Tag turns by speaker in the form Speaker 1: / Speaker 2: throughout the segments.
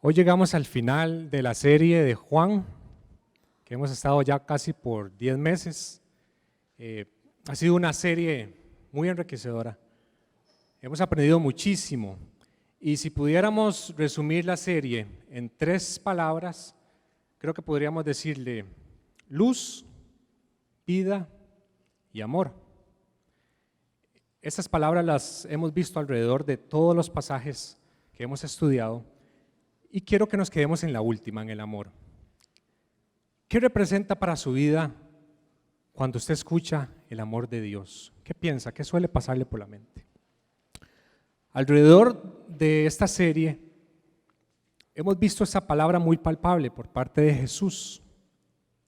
Speaker 1: Hoy llegamos al final de la serie de Juan, que hemos estado ya casi por 10 meses. Ha sido una serie muy enriquecedora. Hemos aprendido muchísimo. Y si pudiéramos resumir la serie en 3 palabras, creo que podríamos decirle luz, vida y amor. Estas palabras las hemos visto alrededor de todos los pasajes que hemos estudiado y quiero que nos quedemos en la última, en el amor. ¿Qué representa para su vida cuando usted escucha el amor de Dios? ¿Qué piensa? ¿Qué suele pasarle por la mente? Alrededor de esta serie hemos visto esa palabra muy palpable por parte de Jesús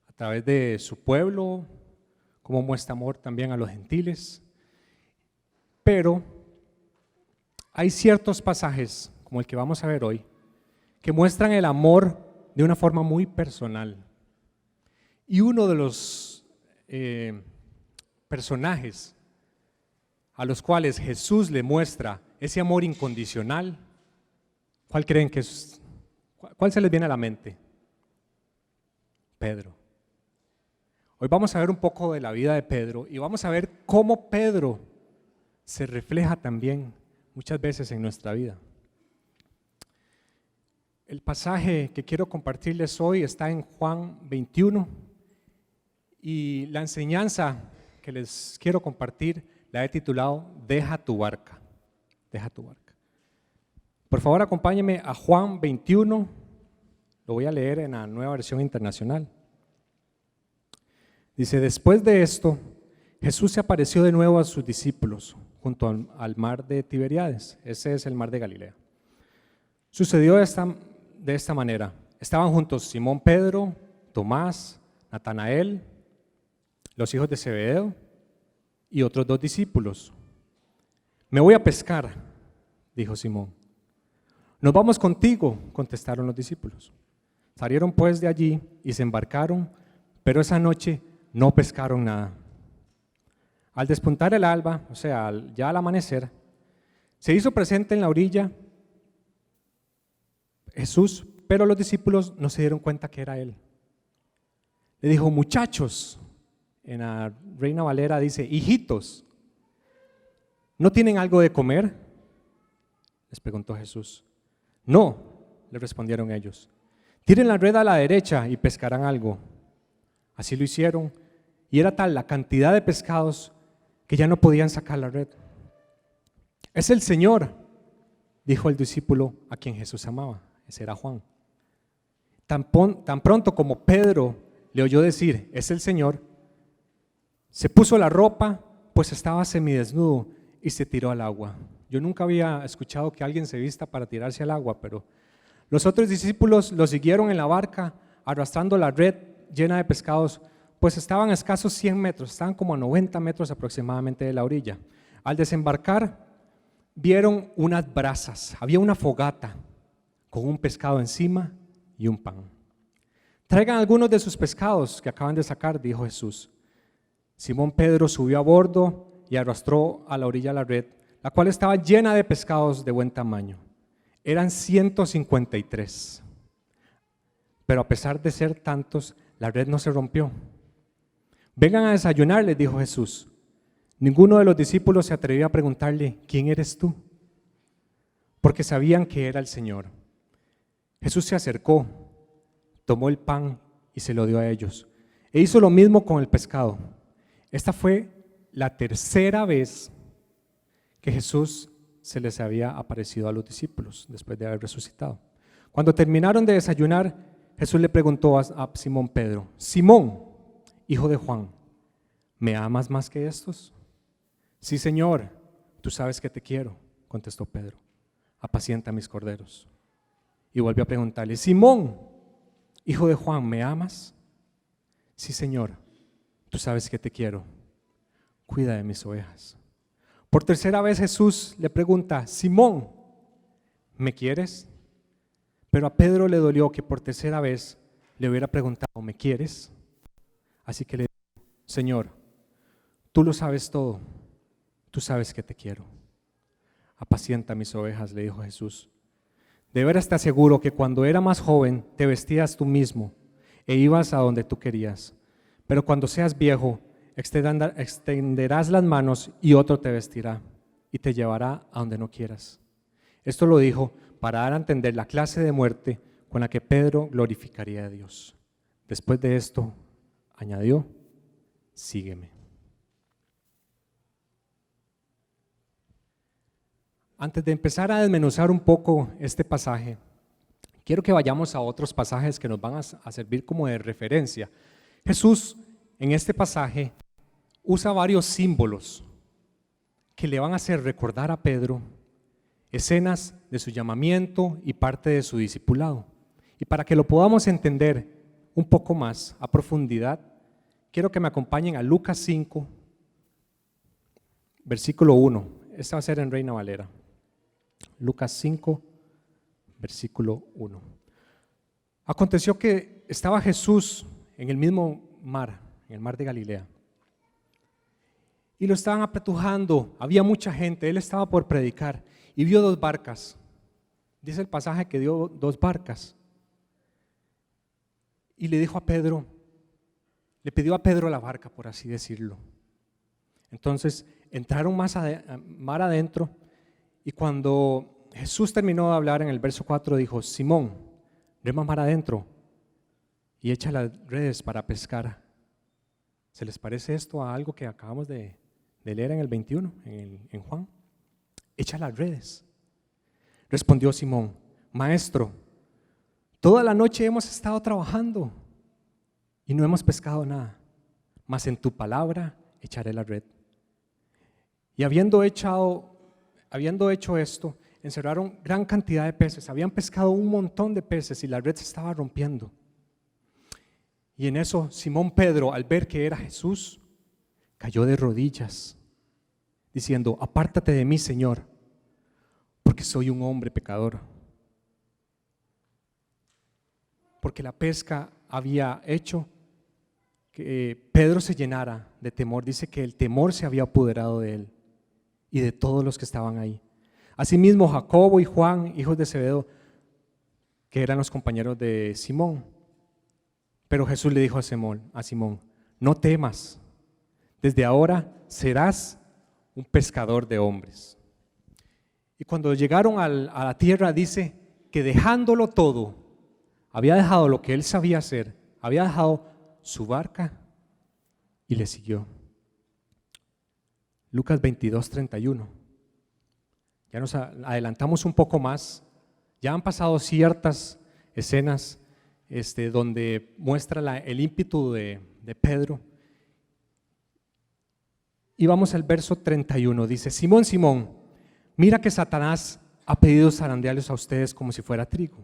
Speaker 1: a través de su pueblo, cómo muestra amor también a los gentiles. Pero hay ciertos pasajes, como el que vamos a ver hoy, que muestran el amor de una forma muy personal. Y uno de los personajes a los cuales Jesús le muestra ese amor incondicional, ¿cuál creen que es? ¿Cuál se les viene a la mente? Pedro. Hoy vamos a ver un poco de la vida de Pedro y vamos a ver cómo Pedro se refleja también muchas veces en nuestra vida. El pasaje que quiero compartirles hoy está en Juan 21 y la enseñanza que les quiero compartir la he titulado Deja tu barca. Deja tu barca. Por favor, acompáñenme a Juan 21, lo voy a leer en la Nueva Versión Internacional. Dice: después de esto, Jesús se apareció de nuevo a sus discípulos junto al mar de Tiberíades. Ese es el mar de Galilea. Sucedió de esta manera. Estaban juntos Simón Pedro, Tomás, Natanael, los hijos de Zebedeo y otros 2 discípulos. Me voy a pescar, dijo Simón. Nos vamos contigo, contestaron los discípulos. Salieron pues de allí y se embarcaron, pero esa noche no pescaron nada. Al despuntar el alba, o sea, ya al amanecer, se hizo presente en la orilla Jesús, pero los discípulos no se dieron cuenta que era Él. Le dijo: muchachos, en la Reina Valera dice, hijitos, ¿no tienen algo de comer? Les preguntó Jesús. No, le respondieron ellos. Tiren la red a la derecha y pescarán algo. Así lo hicieron, y era tal la cantidad de pescados que ya no podían sacar la red. Es el Señor, dijo el discípulo a quien Jesús amaba. Ese era Juan. Tan pronto como Pedro le oyó decir, es el Señor, se puso la ropa, pues estaba semidesnudo, y se tiró al agua. Yo nunca había escuchado que alguien se vista para tirarse al agua, pero los otros discípulos lo siguieron en la barca, arrastrando la red llena de pescados, pues estaban a escasos 100 metros, estaban como a 90 metros aproximadamente de la orilla. Al desembarcar, vieron unas brasas, había una fogata con un pescado encima y un pan. Traigan algunos de sus pescados que acaban de sacar, dijo Jesús. Simón Pedro subió a bordo y arrastró a la orilla la red, la cual estaba llena de pescados de buen tamaño. Eran 153. Pero a pesar de ser tantos, la red no se rompió. Vengan a desayunar, les dijo Jesús. Ninguno de los discípulos se atrevió a preguntarle, ¿quién eres tú? Porque sabían que era el Señor. Jesús se acercó, tomó el pan y se lo dio a ellos. E hizo lo mismo con el pescado. Esta fue la tercera vez que Jesús se les había aparecido a los discípulos después de haber resucitado. Cuando terminaron de desayunar, Jesús le preguntó a Simón Pedro, Simón, hijo de Juan, ¿me amas más que estos? Sí, Señor, tú sabes que te quiero, contestó Pedro. Apacienta mis corderos. Y volvió a preguntarle, Simón, hijo de Juan, ¿me amas? Sí, Señor, tú sabes que te quiero. Cuida de mis ovejas. Por tercera vez Jesús le pregunta, Simón, ¿me quieres? Pero a Pedro le dolió que por tercera vez le hubiera preguntado, ¿me quieres? Así que le dijo, Señor, tú lo sabes todo, tú sabes que te quiero. Apacienta mis ovejas, le dijo Jesús. De veras te aseguro que cuando era más joven te vestías tú mismo e ibas a donde tú querías. Pero cuando seas viejo, extenderás las manos y otro te vestirá y te llevará a donde no quieras. Esto lo dijo para dar a entender la clase de muerte con la que Pedro glorificaría a Dios. Después de esto, añadió, sígueme. Antes de empezar a desmenuzar un poco este pasaje, quiero que vayamos a otros pasajes que nos van a servir como de referencia. Jesús en este pasaje usa varios símbolos que le van a hacer recordar a Pedro escenas de su llamamiento y parte de su discipulado. Y para que lo podamos entender un poco más a profundidad, quiero que me acompañen a Lucas 5, versículo 1. Esta va a ser en Reina Valera. Lucas 5, versículo 1. Aconteció que estaba Jesús en el mismo mar, en el mar de Galilea, y lo estaban apretujando, había mucha gente, él estaba por predicar y vio dos barcas. Dice el pasaje que vio dos barcas y le dijo a Pedro, le pidió a Pedro la barca, por así decirlo. Entonces entraron mar adentro, y cuando Jesús terminó de hablar en el verso 4 dijo, Simón, rema mar adentro y echa las redes para pescar. ¿Se les parece esto a algo que acabamos de leer en el 21, en Juan? Echa las redes. Respondió Simón, Maestro, toda la noche hemos estado trabajando y no hemos pescado nada, mas en tu palabra echaré la red. Y habiendo hecho esto, encerraron gran cantidad de peces, habían pescado un montón de peces y la red se estaba rompiendo. Y en eso Simón Pedro, al ver que era Jesús, cayó de rodillas, diciendo, apártate de mí, Señor, porque soy un hombre pecador. Porque la pesca había hecho que Pedro se llenara de temor. Dice que el temor se había apoderado de él y de todos los que estaban ahí. Asimismo, Jacobo y Juan, hijos de Zebedeo, que eran los compañeros de Simón. Pero Jesús le dijo a Simón, no temas, desde ahora serás un pescador de hombres. Y cuando llegaron a la tierra, dice que dejándolo todo, había dejado lo que él sabía hacer, había dejado su barca y le siguió. Lucas 22, 31. Ya nos adelantamos un poco más, ya han pasado ciertas escenas donde muestra el ímpetu de Pedro. Y vamos al verso 31, dice, Simón, Simón, mira que Satanás ha pedido zarandearlos a ustedes como si fuera trigo.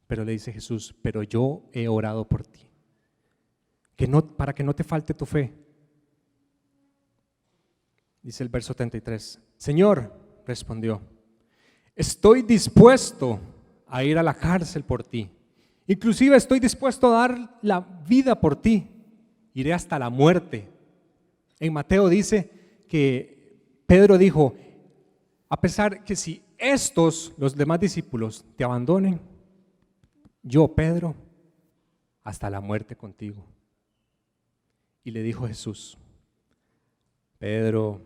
Speaker 1: Pero le dice Jesús, pero yo he orado por ti, para que no te falte tu fe. Dice el verso 33, Señor, respondió, estoy dispuesto a ir a la cárcel por ti. Inclusive estoy dispuesto a dar la vida por ti. Iré hasta la muerte. En Mateo dice que Pedro dijo, a pesar que si los demás discípulos te abandonen, yo, Pedro, hasta la muerte contigo. Y le dijo Jesús, Pedro,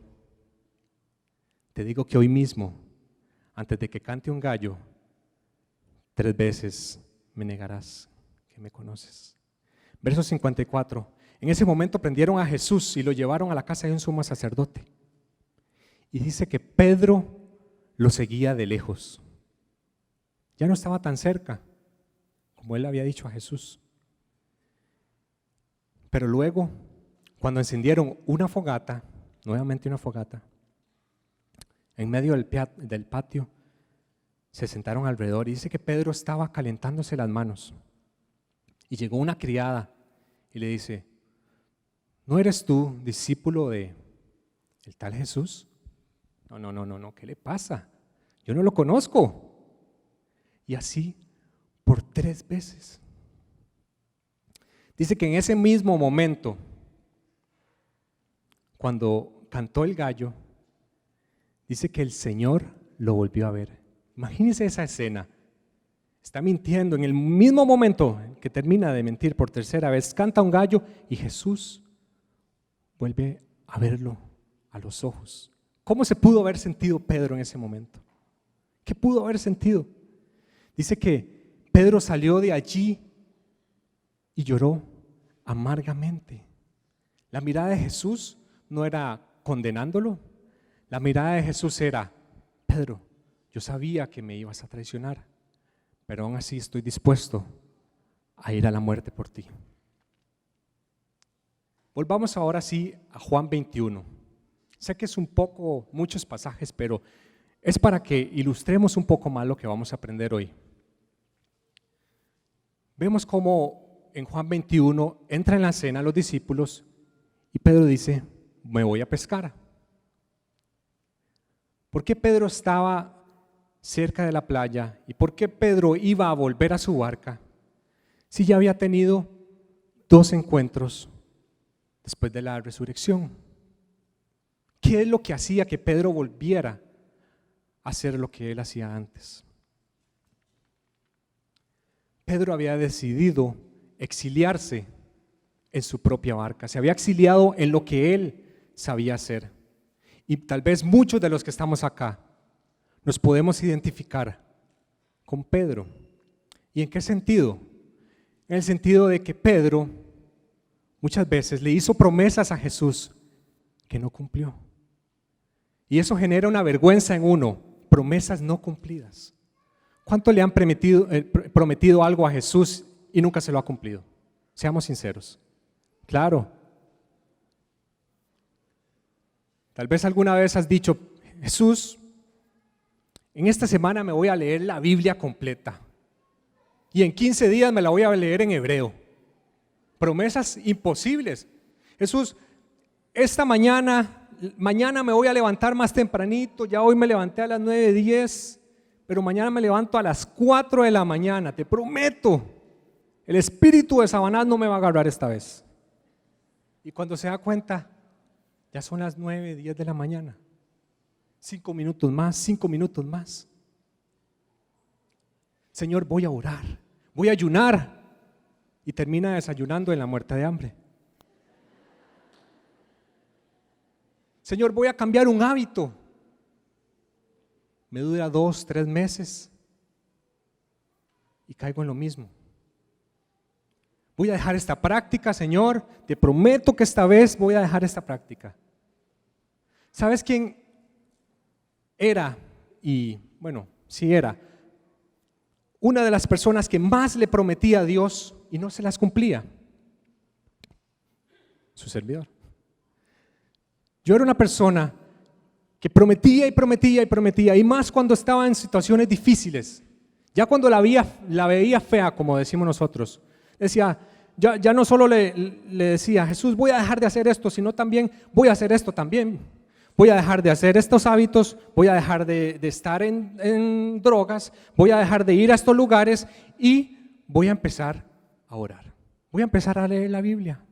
Speaker 1: te digo que hoy mismo, antes de que cante un gallo, 3 veces me negarás que me conoces. Verso 54. En ese momento prendieron a Jesús y lo llevaron a la casa de un sumo sacerdote. Y dice que Pedro lo seguía de lejos. Ya no estaba tan cerca como él había dicho a Jesús. Pero luego, cuando encendieron una fogata, nuevamente una fogata, en medio del patio, se sentaron alrededor y dice que Pedro estaba calentándose las manos. Y llegó una criada y le dice, ¿no eres tú discípulo de el tal Jesús? No, ¿qué le pasa? Yo no lo conozco. Y así por 3 veces. Dice que en ese mismo momento, cuando cantó el gallo, dice que el Señor lo volvió a ver. Imagínense esa escena. Está mintiendo. En el mismo momento que termina de mentir por tercera vez, canta un gallo y Jesús vuelve a verlo a los ojos. ¿Cómo se pudo haber sentido Pedro en ese momento? ¿Qué pudo haber sentido? Dice que Pedro salió de allí y lloró amargamente. La mirada de Jesús no era condenándolo. La mirada de Jesús era: Pedro, yo sabía que me ibas a traicionar, pero aún así estoy dispuesto a ir a la muerte por ti. Volvamos ahora sí a Juan 21. Sé que es un poco, muchos pasajes, pero es para que ilustremos un poco más lo que vamos a aprender hoy. Vemos cómo en Juan 21 entran en la cena los discípulos y Pedro dice: me voy a pescar. ¿Por qué Pedro estaba cerca de la playa y por qué Pedro iba a volver a su barca si ya había tenido 2 encuentros después de la resurrección? ¿Qué es lo que hacía que Pedro volviera a hacer lo que él hacía antes? Pedro había decidido exiliarse en su propia barca, se había exiliado en lo que él sabía hacer. Y tal vez muchos de los que estamos acá nos podemos identificar con Pedro. ¿Y en qué sentido? En el sentido de que Pedro muchas veces le hizo promesas a Jesús que no cumplió. Y eso genera una vergüenza en uno, promesas no cumplidas. ¿Cuánto le han prometido algo a Jesús y nunca se lo ha cumplido? Seamos sinceros. Claro. Tal vez alguna vez has dicho: Jesús, en esta semana me voy a leer la Biblia completa y en 15 días me la voy a leer en hebreo. Promesas imposibles. Jesús, esta mañana me voy a levantar más tempranito, ya hoy me levanté a las 9:10, pero mañana me levanto a las 4 de la mañana, te prometo, el espíritu de Sabanás no me va a agarrar esta vez. Y cuando se da cuenta, ya son las 9:10 de la mañana, 5 minutos más, 5 minutos más. Señor, voy a orar, voy a ayunar, y termina desayunando en la muerte de hambre. Señor, voy a cambiar un hábito. Me dura 2, 3 meses y caigo en lo mismo. Voy a dejar esta práctica, Señor, te prometo que esta vez voy a dejar esta práctica. ¿Sabes quién era? Y bueno, sí era una de las personas que más le prometía a Dios y no se las cumplía. Su servidor. Yo era una persona que prometía y prometía y prometía, y más cuando estaba en situaciones difíciles. Ya cuando la veía fea, como decimos nosotros, decía, ya no solo le decía: Jesús, voy a dejar de hacer esto, sino también voy a hacer esto también. Voy a dejar de hacer estos hábitos, voy a dejar de estar en drogas, voy a dejar de ir a estos lugares y voy a empezar a orar. Voy a empezar a leer la Biblia.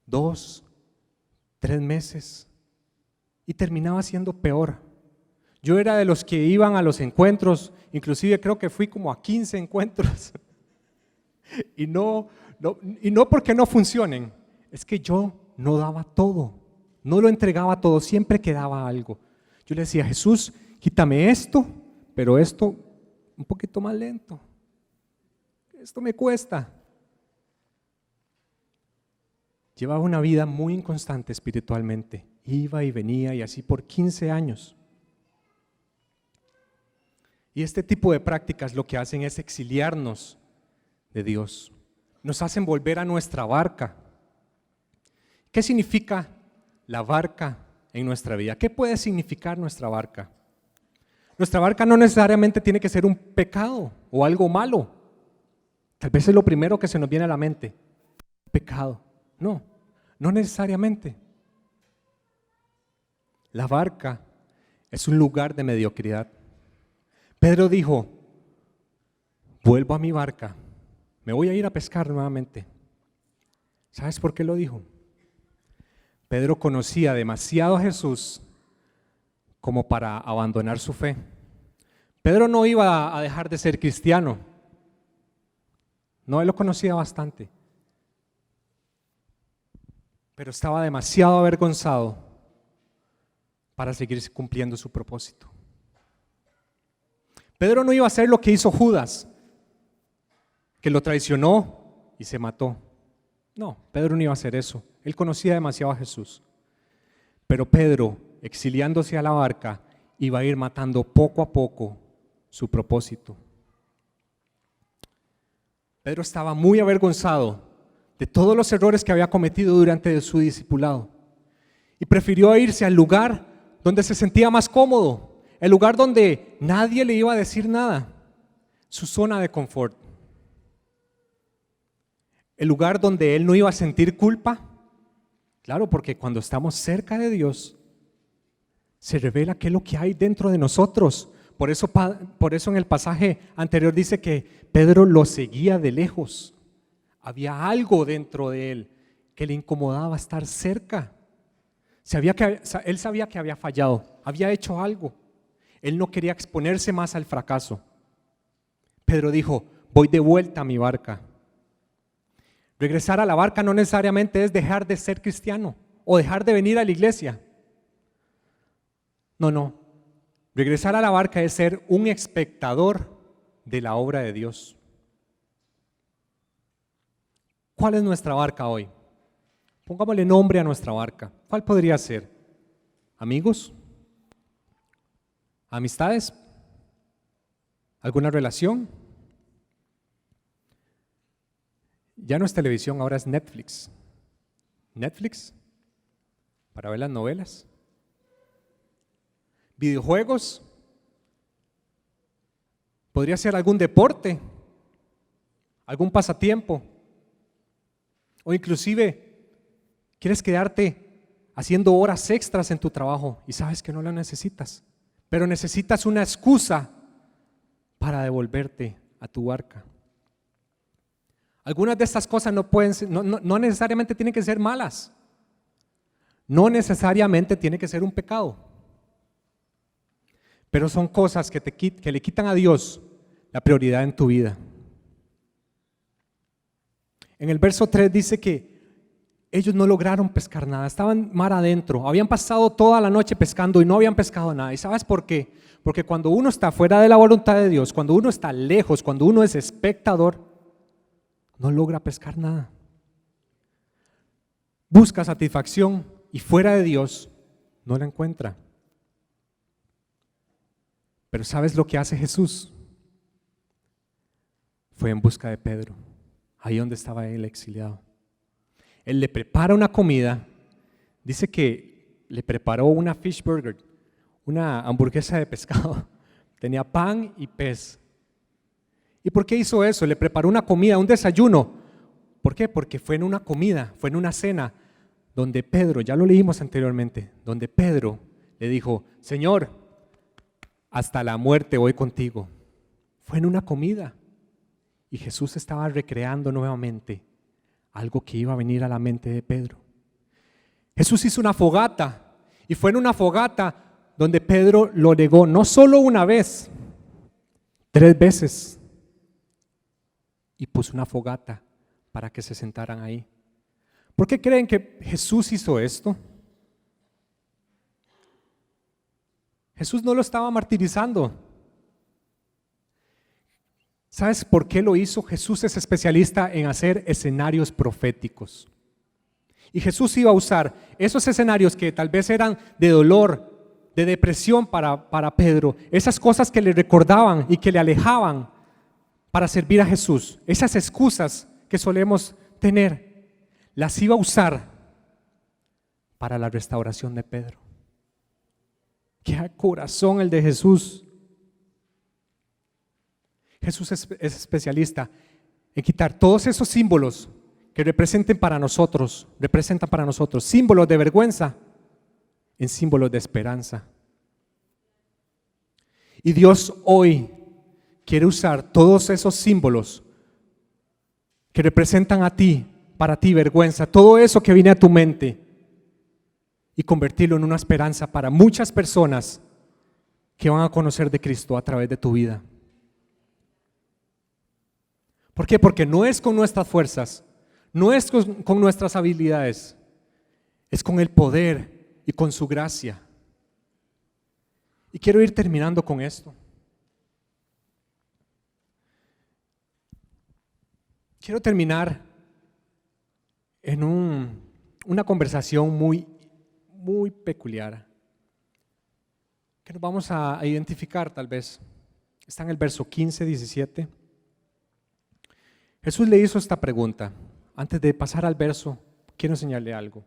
Speaker 1: 2, 3 meses y terminaba siendo peor. Yo era de los que iban a los encuentros, inclusive creo que fui como a 15 encuentros y no porque no funcionen, es que yo no daba todo, no lo entregaba todo, siempre quedaba algo. Yo le decía: Jesús, quítame esto, pero esto un poquito más lento, esto me cuesta. Llevaba una vida muy inconstante espiritualmente, iba y venía y así por 15 años. Y este tipo de prácticas lo que hacen es exiliarnos de Dios, nos hacen volver a nuestra barca. ¿Qué significa la barca en nuestra vida? ¿Qué puede significar nuestra barca? Nuestra barca no necesariamente tiene que ser un pecado o algo malo. Tal vez es lo primero que se nos viene a la mente: pecado. No necesariamente. La barca es un lugar de mediocridad. Pedro dijo: vuelvo a mi barca, me voy a ir a pescar nuevamente. ¿Sabes por qué lo dijo? Pedro conocía demasiado a Jesús como para abandonar su fe. Pedro no iba a dejar de ser cristiano. No, él lo conocía bastante. Pero estaba demasiado avergonzado para seguir cumpliendo su propósito. Pedro no iba a hacer lo que hizo Judas, que lo traicionó y se mató. No, Pedro no iba a hacer eso. Él conocía demasiado a Jesús. Pero Pedro, exiliándose a la barca, iba a ir matando poco a poco su propósito. Pedro estaba muy avergonzado de todos los errores que había cometido durante su discipulado y prefirió irse al lugar donde se sentía más cómodo, el lugar donde nadie le iba a decir nada, su zona de confort, el lugar donde él no iba a sentir culpa. Claro, porque cuando estamos cerca de Dios se revela qué es lo que hay dentro de nosotros. Por eso en el pasaje anterior dice que Pedro lo seguía de lejos. Había algo dentro de él que le incomodaba estar cerca. Él sabía que había fallado, había hecho algo. Él no quería exponerse más al fracaso. Pedro dijo: voy de vuelta a mi barca. Regresar a la barca no necesariamente es dejar de ser cristiano o dejar de venir a la iglesia. No. Regresar a la barca es ser un espectador de la obra de Dios. ¿Cuál es nuestra barca hoy? Pongámosle nombre a nuestra barca. ¿Cuál podría ser? ¿Amigos? ¿Amistades? ¿Alguna relación? Ya no es televisión, ahora es Netflix. ¿Netflix? Para ver las novelas. ¿Videojuegos? ¿Podría ser algún deporte? ¿Algún pasatiempo? O inclusive, ¿quieres quedarte haciendo horas extras en tu trabajo y sabes que no lo necesitas? Pero necesitas una excusa para devolverte a tu barca. Algunas de estas cosas no necesariamente tienen que ser malas. No necesariamente tiene que ser un pecado. Pero son cosas que le quitan a Dios la prioridad en tu vida. En el verso 3 dice que ellos no lograron pescar nada, estaban mar adentro, habían pasado toda la noche pescando y no habían pescado nada. ¿Y sabes por qué? Porque cuando uno está fuera de la voluntad de Dios, cuando uno está lejos, cuando uno es espectador, no logra pescar nada. Busca satisfacción y fuera de Dios no la encuentra. Pero ¿sabes lo que hace Jesús? Fue en busca de Pedro, ahí donde estaba él exiliado. Él le prepara una comida, dice que le preparó una fish burger, una hamburguesa de pescado, tenía pan y pez. ¿Y por qué hizo eso? Le preparó una comida, un desayuno. ¿Por qué? Porque fue en una comida, fue en una cena, donde Pedro, ya lo leímos anteriormente, donde Pedro le dijo: Señor, hasta la muerte voy contigo. Fue en una comida y Jesús estaba recreando nuevamente algo que iba a venir a la mente de Pedro. Jesús hizo una fogata y fue en una fogata donde Pedro lo negó no solo una vez, 3 veces, y puso una fogata para que se sentaran ahí. ¿Por qué creen que Jesús hizo esto? Jesús no lo estaba martirizando. ¿Sabes por qué lo hizo? Jesús es especialista en hacer escenarios proféticos. Y Jesús iba a usar esos escenarios que tal vez eran de dolor, de depresión para Pedro, esas cosas que le recordaban y que le alejaban para servir a Jesús, esas excusas que solemos tener, las iba a usar para la restauración de Pedro. ¡Qué corazón el de Jesús! Jesús es especialista en quitar todos esos símbolos que representan para nosotros símbolos de vergüenza en símbolos de esperanza. Y Dios hoy quiere usar todos esos símbolos que representan para ti vergüenza, todo eso que viene a tu mente, y convertirlo en una esperanza para muchas personas que van a conocer de Cristo a través de tu vida. ¿Por qué? Porque no es con nuestras fuerzas, no es con nuestras habilidades, es con el poder y con su gracia. Y quiero ir terminando con esto. Quiero terminar en una conversación muy peculiar, que nos vamos a identificar tal vez. Está en el verso 15, 17. Jesús le hizo esta pregunta. Antes de pasar al verso, quiero enseñarle algo.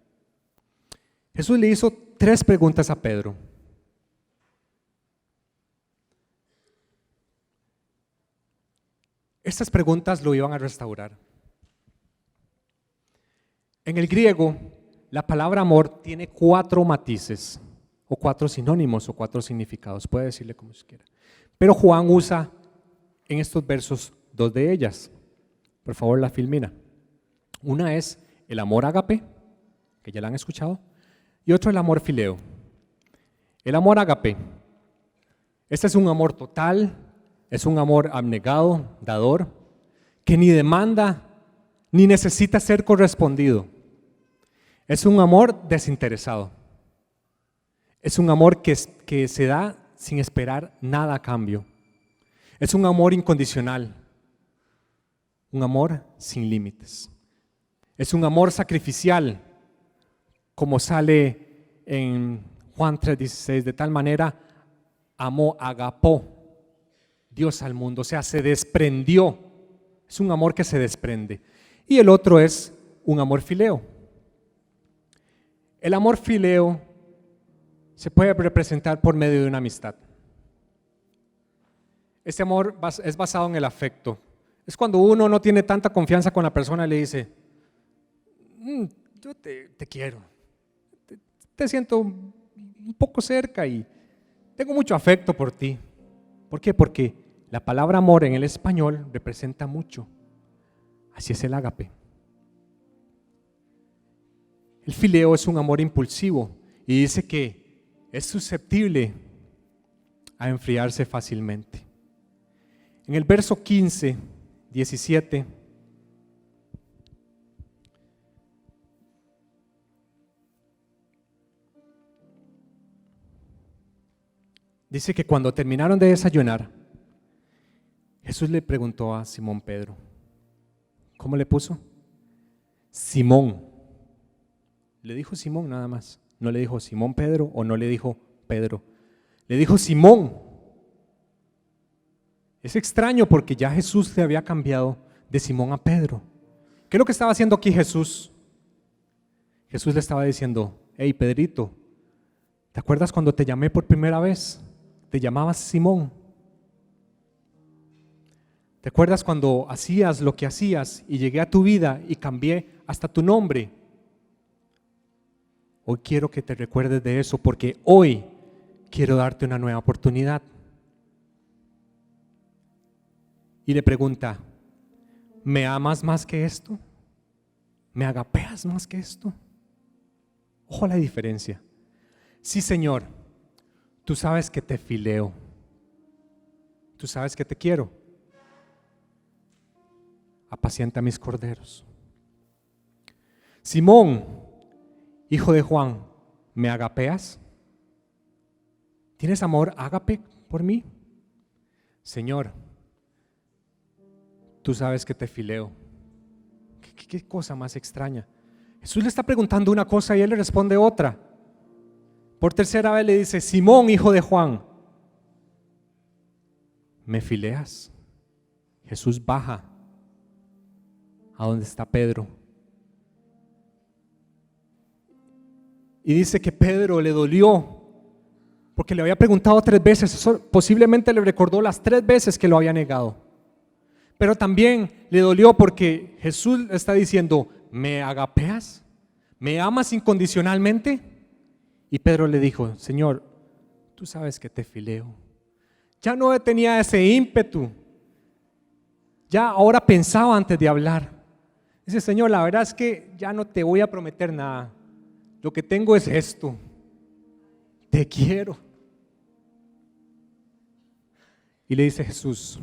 Speaker 1: Jesús le hizo 3 preguntas a Pedro. Estas preguntas lo iban a restaurar. En el griego, la palabra amor tiene 4 matices, o 4 sinónimos, o 4 significados, puede decirle como se quiera. Pero Juan usa en estos versos 2 de ellas. Por favor, la filmina. Una es el amor ágape, que ya la han escuchado, y otro el amor fileo. El amor ágape, este es un amor total, es un amor abnegado, dador, que ni demanda ni necesita ser correspondido. Es un amor desinteresado. Es un amor que se da sin esperar nada a cambio. Es un amor incondicional. Un amor sin límites. Es un amor sacrificial, como sale en Juan 3:16, de tal manera amó, agapó Dios al mundo, o sea, se desprendió. Es un amor que se desprende. Y el otro es un amor fileo. El amor fileo se puede representar por medio de una amistad. Este amor es basado en el afecto. Es cuando uno no tiene tanta confianza con la persona y le dice, yo te quiero, te siento un poco cerca y tengo mucho afecto por ti. ¿Por qué? Porque la palabra amor en el español representa mucho. Así es el ágape. El fileo es un amor impulsivo y dice que es susceptible a enfriarse fácilmente. En el verso 15, 17, dice que cuando terminaron de desayunar, Jesús le preguntó a Simón Pedro, ¿cómo le puso? Simón. Le dijo Simón nada más. No le dijo Simón Pedro o no le dijo Pedro. Le dijo Simón. Es extraño porque ya Jesús se había cambiado de Simón a Pedro. ¿Qué es lo que estaba haciendo aquí Jesús? Jesús le estaba diciendo, hey Pedrito, ¿te acuerdas cuando te llamé por primera vez? Te llamabas Simón. ¿Te acuerdas cuando hacías lo que hacías y llegué a tu vida y cambié hasta tu nombre? Hoy quiero que te recuerdes de eso porque hoy quiero darte una nueva oportunidad. Y le pregunta, ¿me amas más que esto? ¿Me agapeas más que esto? Ojo la diferencia. Sí, Señor, tú sabes que te fileo. Tú sabes que te quiero. Apacienta mis corderos. Simón, hijo de Juan, ¿me agapeas? ¿Tienes amor ágape por mí? Señor, tú sabes que te fileo. ¿Qué cosa más extraña? Jesús le está preguntando una cosa y él le responde otra. Por tercera vez le dice, Simón, hijo de Juan, ¿me fileas? Jesús baja a donde está Pedro. Y dice que Pedro le dolió porque le había preguntado 3 veces. Eso posiblemente le recordó las 3 veces que lo había negado. Pero también le dolió porque Jesús le está diciendo, ¿me agapeas? ¿Me amas incondicionalmente? Y Pedro le dijo, Señor, tú sabes que te fileo. Ya no tenía ese ímpetu. Ya ahora pensaba antes de hablar. Dice, Señor, la verdad es que ya no te voy a prometer nada. Lo que tengo es esto. Te quiero. Y le dice Jesús: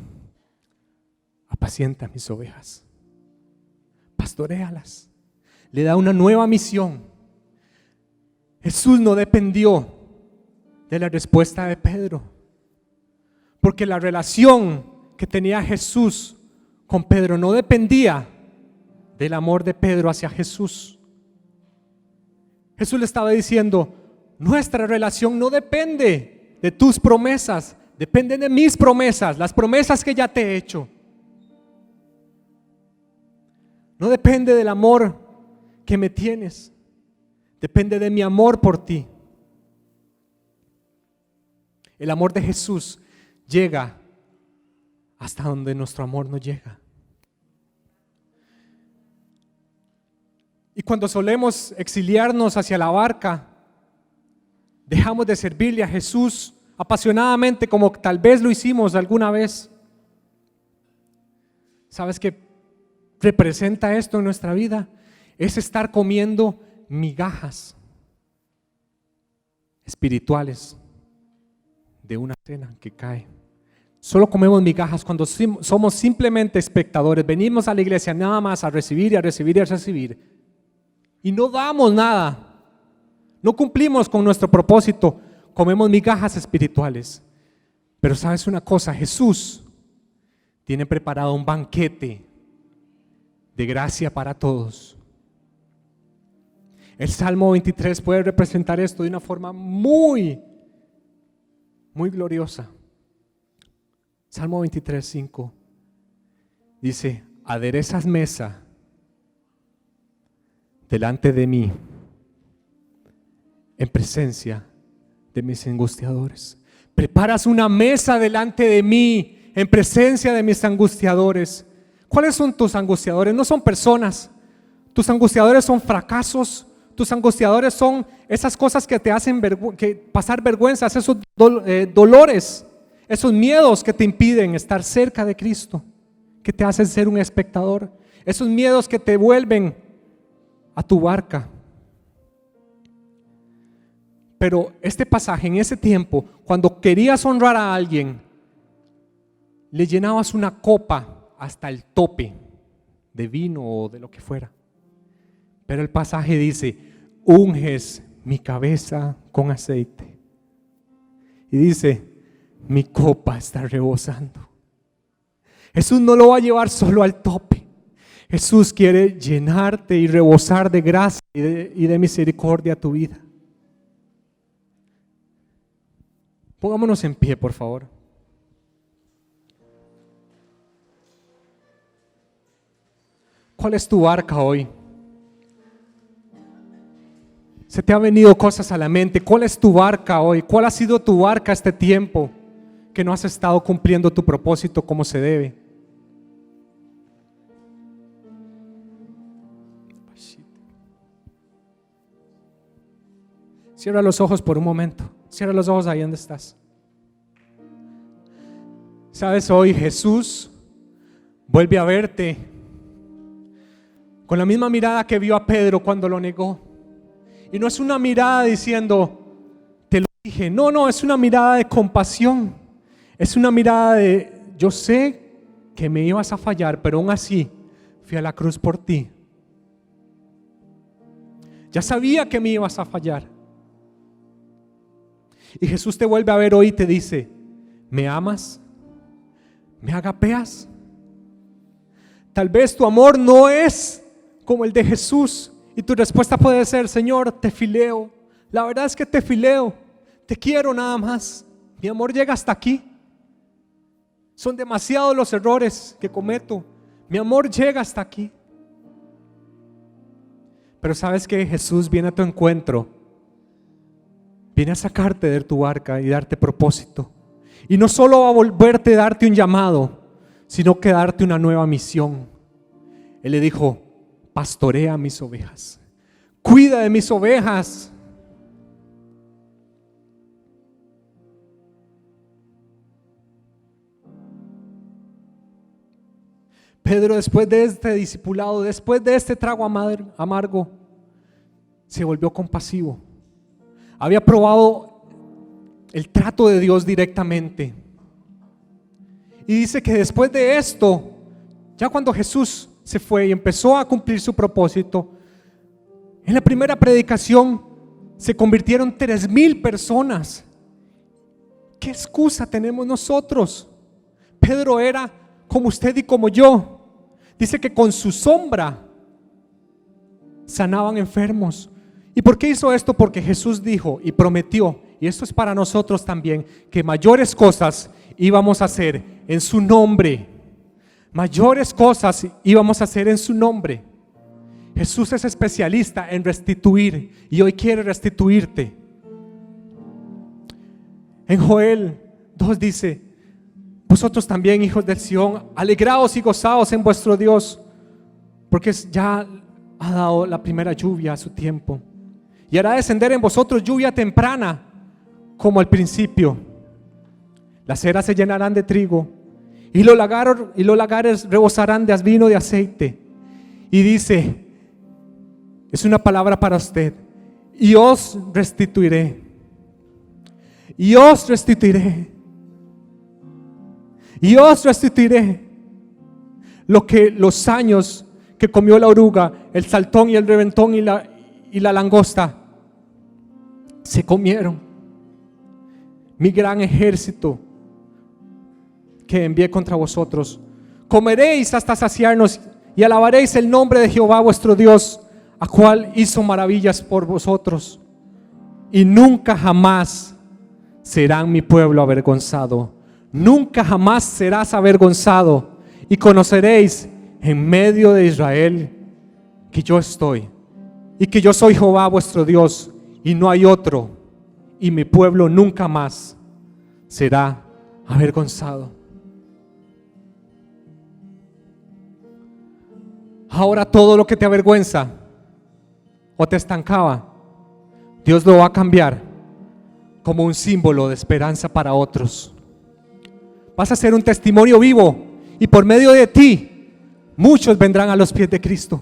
Speaker 1: apacienta mis ovejas, pastoréalas. Le da una nueva misión. Jesús no dependió de la respuesta de Pedro, porque la relación que tenía Jesús con Pedro no dependía del amor de Pedro hacia Jesús. Jesús le estaba diciendo: nuestra relación no depende de tus promesas, depende de mis promesas, las promesas que ya te he hecho. No depende del amor que me tienes, depende de mi amor por ti. El amor de Jesús llega hasta donde nuestro amor no llega. Y cuando solemos exiliarnos hacia la barca, dejamos de servirle a Jesús apasionadamente como tal vez lo hicimos alguna vez. ¿Sabes qué representa esto en nuestra vida? Es estar comiendo migajas espirituales de una cena que cae. Solo comemos migajas cuando somos simplemente espectadores. Venimos a la iglesia nada más a recibir y a recibir y a recibir, y no damos nada, no cumplimos con nuestro propósito, comemos migajas espirituales. Pero sabes una cosa, Jesús tiene preparado un banquete de gracia para todos. El Salmo 23 puede representar esto de una forma muy gloriosa. Salmo 23, 5 dice: aderezas mesa delante de mí en presencia de mis angustiadores. Preparas una mesa delante de mí en presencia de mis angustiadores. ¿Cuáles son tus angustiadores? No son personas. Tus angustiadores son fracasos. Tus angustiadores son esas cosas que te hacen pasar vergüenzas, esos dolores, esos miedos que te impiden estar cerca de Cristo, que te hacen ser un espectador, esos miedos que te vuelven a tu barca. Pero este pasaje, en ese tiempo, cuando querías honrar a alguien, le llenabas una copa hasta el tope de vino o de lo que fuera. Pero el pasaje dice: unges mi cabeza con aceite. Y dice: mi copa está rebosando. Jesús no lo va a llevar solo al tope. Jesús quiere llenarte y rebosar de gracia y de misericordia a tu vida. Pongámonos en pie, por favor. ¿Cuál es tu barca hoy? ¿Se te han venido cosas a la mente? ¿Cuál es tu barca hoy? ¿Cuál ha sido tu barca este tiempo que no has estado cumpliendo tu propósito como se debe? Cierra los ojos por un momento. Cierra los ojos ahí donde estás. Sabes, hoy Jesús vuelve a verte con la misma mirada que vio a Pedro cuando lo negó. Y no es una mirada diciendo: te lo dije. No, es una mirada de compasión. Es una mirada de: yo sé que me ibas a fallar, pero aún así fui a la cruz por ti. Ya sabía que me ibas a fallar. Y Jesús te vuelve a ver hoy y te dice: ¿me amas? ¿Me agapeas? Tal vez tu amor no es como el de Jesús y tu respuesta puede ser: Señor, te fileo. La verdad es que te fileo, te quiero nada más. Mi amor llega hasta aquí. Son demasiados los errores que cometo. Mi amor llega hasta aquí. Pero sabes que Jesús viene a tu encuentro. Viene a sacarte de tu barca y darte propósito. Y no solo va a volverte a darte un llamado, sino que darte una nueva misión. Él le dijo: pastorea mis ovejas, cuida de mis ovejas. Pedro, después de este discipulado, después de este trago amargo, se volvió compasivo. Había probado el trato de Dios directamente. Y dice que después de esto, ya cuando Jesús se fue y empezó a cumplir su propósito, en la primera predicación se convirtieron 3,000 personas. ¿Qué excusa tenemos nosotros? Pedro era como usted y como yo. Dice que con su sombra sanaban enfermos. ¿Y por qué hizo esto? Porque Jesús dijo y prometió, y esto es para nosotros también, que mayores cosas íbamos a hacer en su nombre. Mayores cosas íbamos a hacer en su nombre. Jesús es especialista en restituir y hoy quiere restituirte. En Joel 2 dice: vosotros también, hijos del Sión, alegraos y gozaos en vuestro Dios, porque ya ha dado la primera lluvia a su tiempo, y hará descender en vosotros lluvia temprana como al principio. Las eras se llenarán de trigo y los lagares rebosarán de vino de aceite. Y dice, es una palabra para usted: y os restituiré. Y os restituiré. Y os restituiré lo que los años que comió la oruga, el saltón y el reventón y la langosta se comieron. Mi gran ejército que envié contra vosotros. Comeréis hasta saciarnos y alabaréis el nombre de Jehová vuestro Dios, a cual hizo maravillas por vosotros. Y nunca jamás serán mi pueblo avergonzado. Nunca jamás serás avergonzado, y conoceréis en medio de Israel que yo estoy, y que yo soy Jehová vuestro Dios, y no hay otro, y mi pueblo nunca más será avergonzado. Ahora todo lo que te avergüenza o te estancaba, Dios lo va a cambiar como un símbolo de esperanza para otros. Vas a ser un testimonio vivo, y por medio de ti muchos vendrán a los pies de Cristo.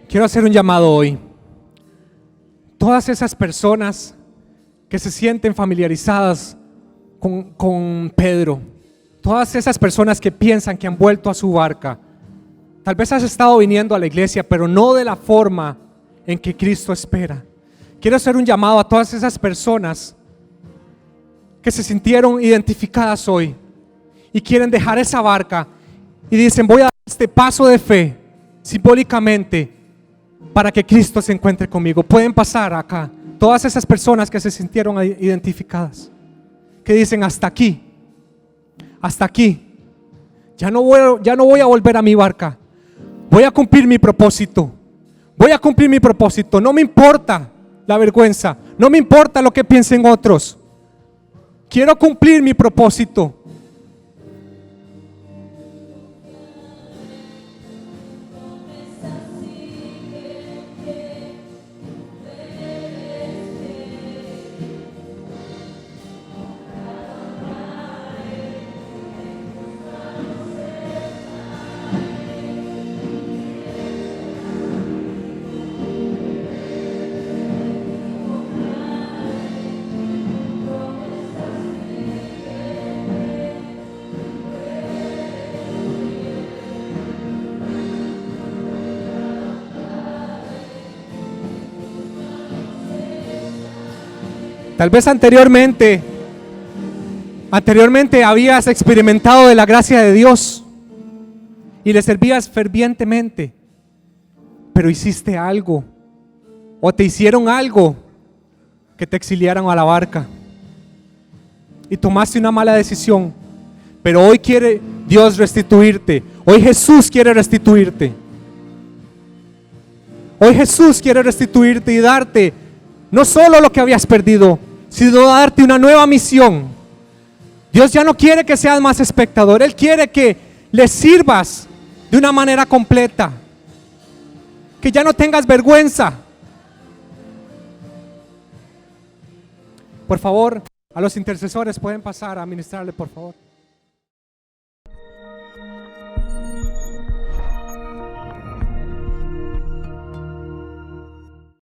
Speaker 1: Quiero hacer un llamado hoy. Todas esas personas que se sienten familiarizadas con Pedro, todas esas personas que piensan que han vuelto a su barca, tal vez has estado viniendo a la iglesia, pero no de la forma en que Cristo espera. Quiero hacer un llamado a todas esas personas que se sintieron identificadas hoy y quieren dejar esa barca y dicen: voy a dar este paso de fe simbólicamente para que Cristo se encuentre conmigo. Pueden pasar acá todas esas personas que se sintieron identificadas, que dicen: hasta aquí, ya no voy a volver a mi barca, voy a cumplir mi propósito, no me importa la vergüenza, no me importa lo que piensen otros, quiero cumplir mi propósito. Tal vez anteriormente habías experimentado de la gracia de Dios y le servías fervientemente, pero hiciste algo o te hicieron algo que te exiliaron a la barca y tomaste una mala decisión, pero hoy quiere Dios restituirte. Hoy Jesús quiere restituirte. Hoy Jesús quiere restituirte y darte no solo lo que habías perdido, sino darte una nueva misión. Dios ya no quiere que seas más espectador, Él quiere que le sirvas de una manera completa, que ya no tengas vergüenza. Por favor, a los intercesores pueden pasar a ministrarle, por favor.